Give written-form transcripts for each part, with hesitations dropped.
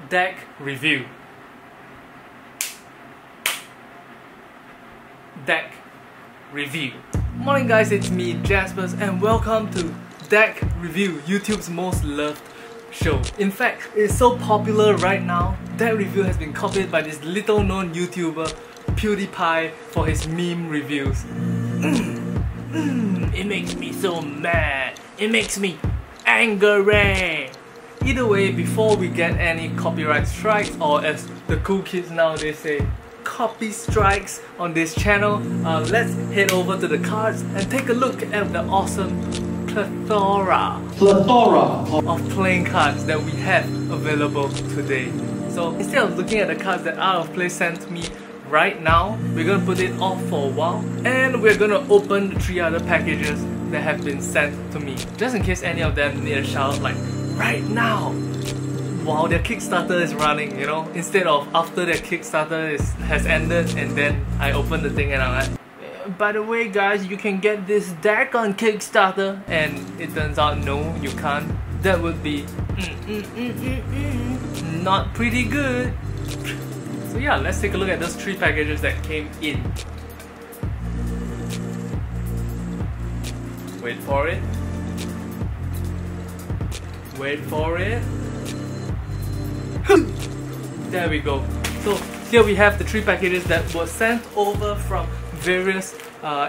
deck review. Deck review. Morning guys, it's me Jaspas and welcome to Deck Review, YouTube's most loved show. In fact, it's so popular right now, Deck Review has been copied by this little known YouTuber, PewDiePie, for his meme reviews. It makes me so mad. It makes me angry. Either way, before we get any copyright strikes, or as the cool kids nowadays say, copy strikes on this channel, let's head over to the cards and take a look at the awesome plethora of playing cards that we have available today. So instead of looking at the cards that Out of Play sent to me right now, we're gonna put it off for a while and we're gonna open the 3 other packages that have been sent to me, just in case any of them need a shout out like right now while their Kickstarter is running, you know, instead of after their Kickstarter has ended and then I open the thing and I'm like, by the way guys, you can get this deck on Kickstarter, and it turns out no, you can't. That would be not pretty good. So yeah, let's take a look at those 3 packages that came in. Wait for it. Wait for it. There we go. So here we have the 3 packages that were sent over from various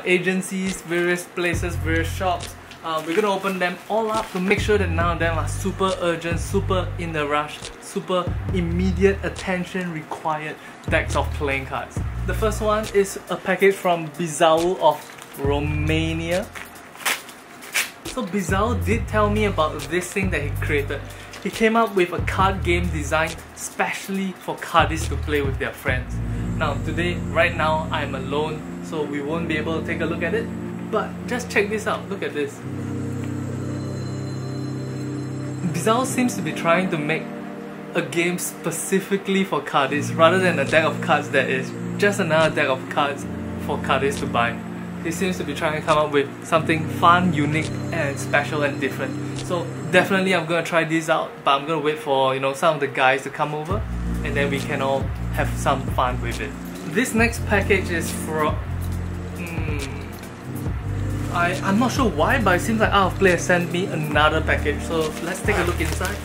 agencies, various places, various shops. We're gonna open them all up to make sure that none of them are super urgent, super in the rush, super immediate attention required decks of playing cards. The first one is a package from Bizau of Romania. So Bizau did tell me about this thing that he created. He came up with a card game designed specially for cardists to play with their friends. Now today, right now, I'm alone, so we won't be able to take a look at it. But just check this out, look at this. Bizau seems to be trying to make a game specifically for cardists rather than a deck of cards that is just another deck of cards for cardists to buy. He seems to be trying to come up with something fun, unique, and special and different. So definitely I'm gonna try this out, but I'm gonna wait for, you know, some of the guys to come over and then we can all have some fun with it. This next package is from I'm not sure why, but it seems like Out of Play has sent me another package, so let's take a look inside.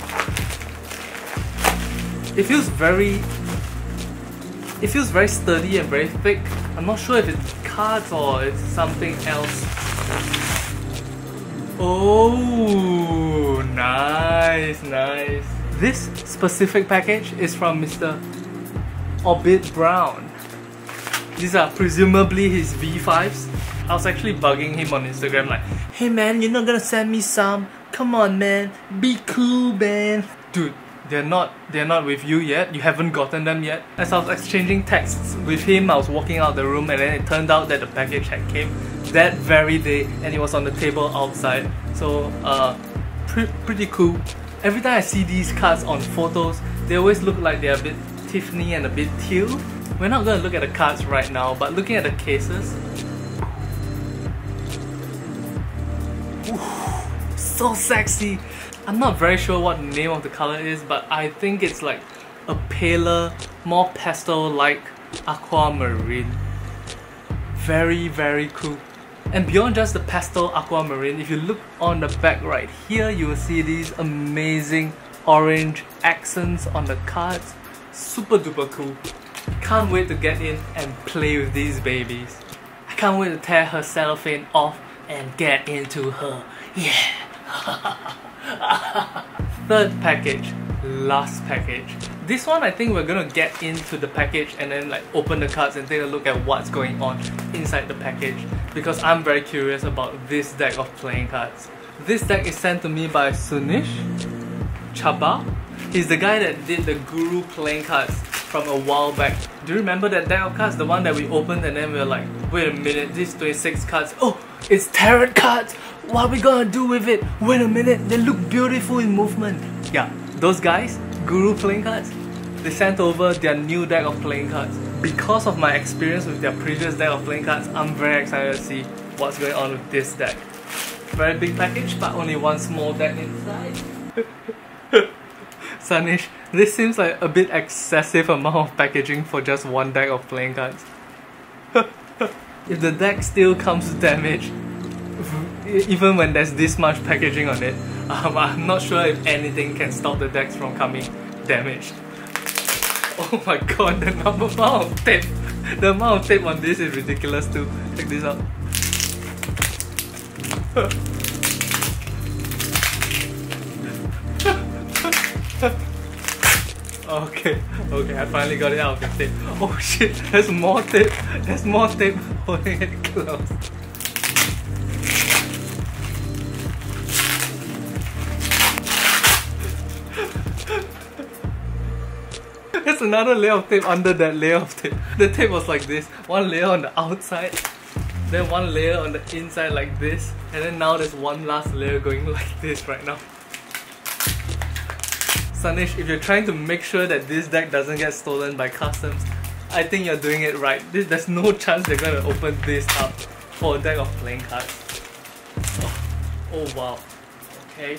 It feels very sturdy and very thick. I'm not sure if it's cards or it's something else. Oh, nice. This specific package is from Mr. Orbit Brown. These are presumably his V5s. I was actually bugging him on Instagram like, hey man, you're not gonna send me some? Come on man, be cool man. Dude, they're not with you yet, you haven't gotten them yet. As I was exchanging texts with him, I was walking out the room and then it turned out that the package had came that very day and it was on the table outside. So pretty cool. Every time I see these cards on photos, they always look like they're a bit Tiffany and a bit teal. We're not gonna look at the cards right now, but looking at the cases, so sexy. I'm not very sure what the name of the color is, but I think it's like a paler, more pastel-like aquamarine. Very cool. And beyond just the pastel aquamarine, if you look on the back right here, you will see these amazing orange accents on the cards. Super duper cool. Can't wait to get in and play with these babies. I can't wait to tear her cellophane off and get into her. Yeah. Third package, last package. This one I think we're gonna get into the package and then like open the cards and take a look at what's going on inside the package, because I'm very curious about this deck of playing cards. This deck is sent to me by Sunish Chaba. He's the guy that did the Guru playing cards from a while back. Do you remember that deck of cards? The one that we opened and then we were like, wait a minute, these 26 cards. Oh, it's tarot cards! What are we gonna do with it? Wait a minute, they look beautiful in movement. Yeah, those guys, Guru playing cards, they sent over their new deck of playing cards. Because of my experience with their previous deck of playing cards, I'm very excited to see what's going on with this deck. Very big package, but only one small deck inside. Sunish, this seems like a bit excessive amount of packaging for just one deck of playing cards. If the deck still comes damaged, even when there's this much packaging on it, I'm not sure if anything can stop the decks from coming damaged. Oh my god, the amount of tape! The amount of tape on this is ridiculous too. Check this out. Okay, I finally got it out of the tape. Oh shit, there's more tape. There's more tape holding it closed. There's another layer of tape under that layer of tape. The tape was like this. One layer on the outside, then one layer on the inside like this, and then now there's one last layer going like this right now. Sunish, if you're trying to make sure that this deck doesn't get stolen by customs, I think you're doing it right. There's no chance they're gonna open this up for a deck of playing cards. Oh wow. Okay.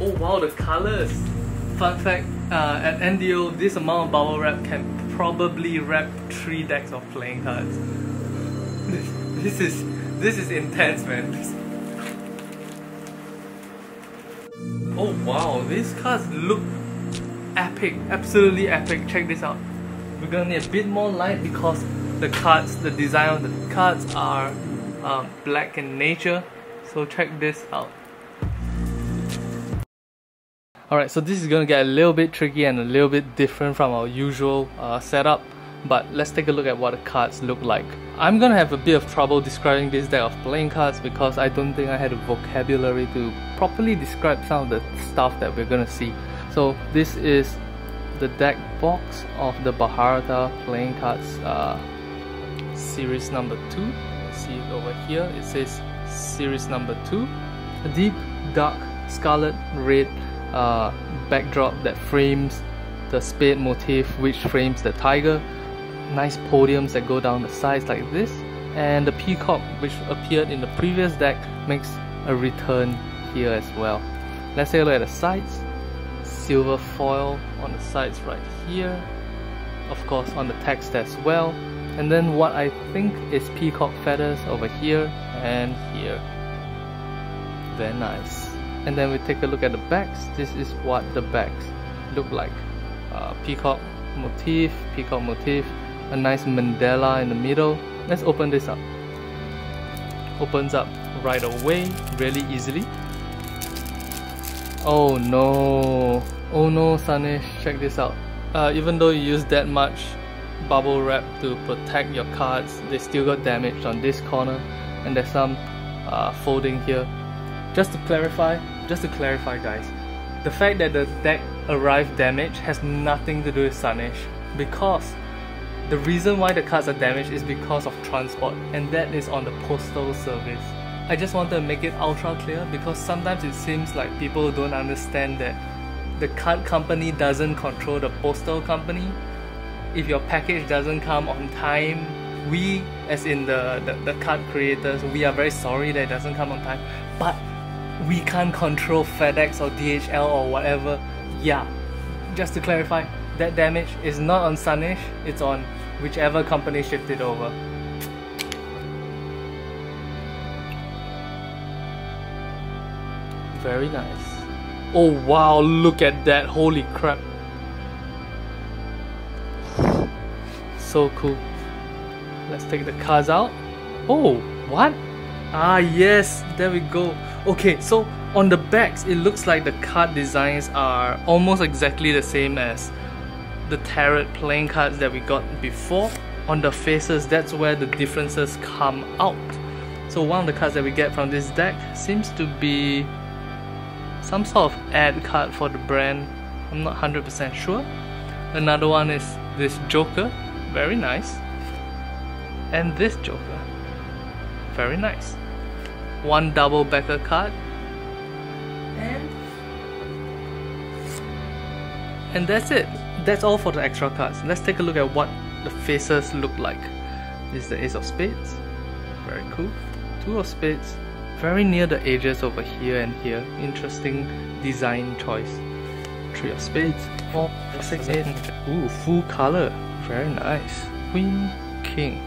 Oh wow, the colors. Fun fact, at NDO, this amount of bubble wrap can probably wrap 3 decks of playing cards. This is intense, man. Oh wow, these cards look epic, absolutely epic. Check this out. We're gonna need a bit more light because the design of the cards are black in nature. So check this out. Alright, so this is gonna get a little bit tricky and a little bit different from our usual setup, but let's take a look at what the cards look like. I'm gonna have a bit of trouble describing this deck of playing cards because I don't think I had a vocabulary to properly describe some of the stuff that we're gonna see. So this is the deck box of the Bharata playing cards series number 2. You can see it over here, it says series number 2. A deep dark scarlet red backdrop that frames the spade motif, which frames the tiger. Nice podiums that go down the sides like this, and the peacock, which appeared in the previous deck, makes a return here as well. Let's take a look at the sides. Silver foil on the sides right here, of course on the text as well, and then what I think is peacock feathers over here and here. Very nice. And then we take a look at the backs. This is what the backs look like. Peacock motif, a nice mandala in the middle. Let's open this up. Opens up right away, really easily. Oh no, Sunish, check this out. Even though you use that much bubble wrap to protect your cards, they still got damaged on this corner, and there's some folding here. Just to clarify guys, the fact that the deck arrived damaged has nothing to do with Sunish, because the reason why the cards are damaged is because of transport, and that is on the postal service. I just wanted to make it ultra clear because sometimes it seems like people don't understand that the card company doesn't control the postal company. If your package doesn't come on time, we, as in the card creators, we are very sorry that it doesn't come on time, but we can't control FedEx or DHL or whatever. Yeah, just to clarify, that damage is not on Sunish, it's on whichever company shipped it over. Very nice. Oh wow, look at that, holy crap. So cool. Let's take the cards out. Oh, what? Ah yes, there we go. Okay, so on the backs, it looks like the card designs are almost exactly the same as the tarot playing cards that we got before. On the faces, that's where the differences come out. So one of the cards that we get from this deck seems to be some sort of ad card for the brand. I'm not 100% sure. Another one is this Joker, very nice. And this Joker, very nice. One double backer card, and that's it. That's all for the extra cards. Let's take a look at what the faces look like. This is the Ace of Spades, very cool. Two of Spades, very near the edges over here and here. Interesting design choice. 3 of spades, 4, 6, 8. Ooh, full color. Very nice. Queen, king.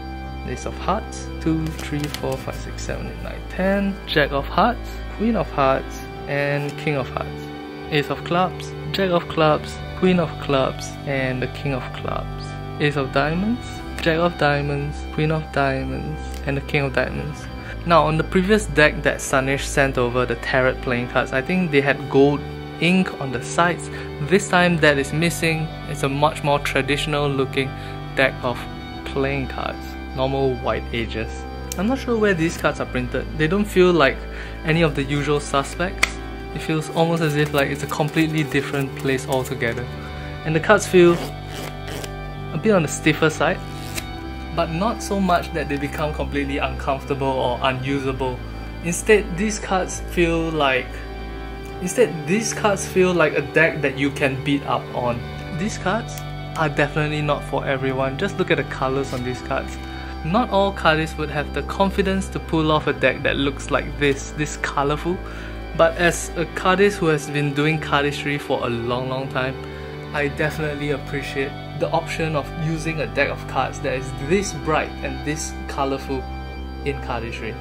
Ace of hearts. 2, 3, 4, 5, 6, 7, 8, 9, 10. Jack of hearts, queen of hearts, and king of hearts. Ace of clubs, jack of clubs, queen of clubs, and the king of clubs. Ace of diamonds, jack of diamonds, queen of diamonds, and the king of diamonds. Now on the previous deck that Sunish sent over, the tarot playing cards, I think they had gold ink on the sides. This time that is missing. It's a much more traditional looking deck of playing cards, normal white ages. I'm not sure where these cards are printed. They don't feel like any of the usual suspects. It feels almost as if like it's a completely different place altogether. And the cards feel a bit on the stiffer side, but not so much that they become completely uncomfortable or unusable. Instead, these cards feel like a deck that you can beat up on. These cards are definitely not for everyone. Just look at the colors on these cards. Not all cardists would have the confidence to pull off a deck that looks like this colorful. But as a cardist who has been doing cardistry for a long time, I definitely appreciate the option of using a deck of cards that is this bright and this colorful in cardistry.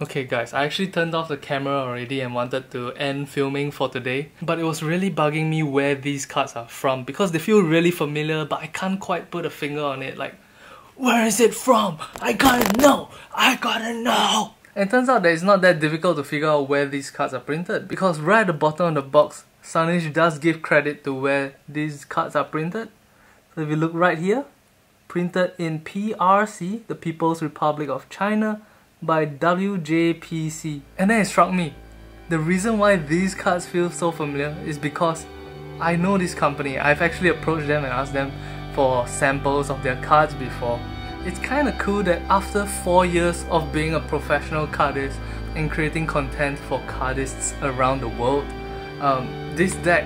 Okay guys, I actually turned off the camera already and wanted to end filming for today, but it was really bugging me where these cards are from because they feel really familiar, but I can't quite put a finger on it. Like, where is it from? I gotta know! I gotta know! And it turns out that it's not that difficult to figure out where these cards are printed, because right at the bottom of the box, Sunish does give credit to where these cards are printed. So if you look right here, printed in PRC, the People's Republic of China, by WJPC. And then it struck me, the reason why these cards feel so familiar is because I know this company. I've actually approached them and asked them for samples of their cards before. It's kinda cool that after 4 years of being a professional cardist and creating content for cardists around the world, this deck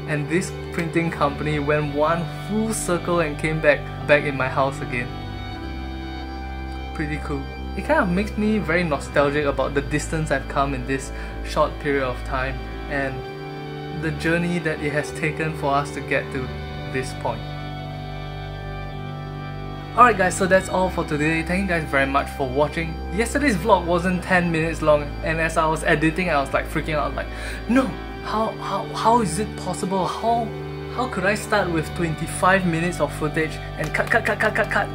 and this printing company went one full circle and came back in my house again. Pretty cool. It kind of makes me very nostalgic about the distance I've come in this short period of time and the journey that it has taken for us to get to this point. Alright guys, so that's all for today. Thank you guys very much for watching. Yesterday's vlog wasn't 10 minutes long, and as I was editing I was like freaking out, like, no! How is it possible? How could I start with 25 minutes of footage and cut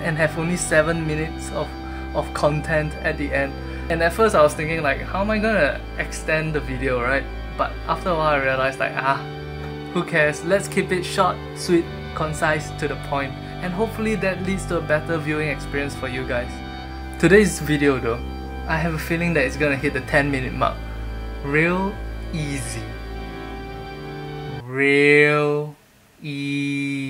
and have only 7 minutes of content at the end? And at first I was thinking like, how am I gonna extend the video, right? But after a while I realized like, who cares? Let's keep it short, sweet, concise, to the point, and hopefully that leads to a better viewing experience for you guys. Today's video though, I have a feeling that it's gonna hit the 10-minute mark. Real easy. Real easy.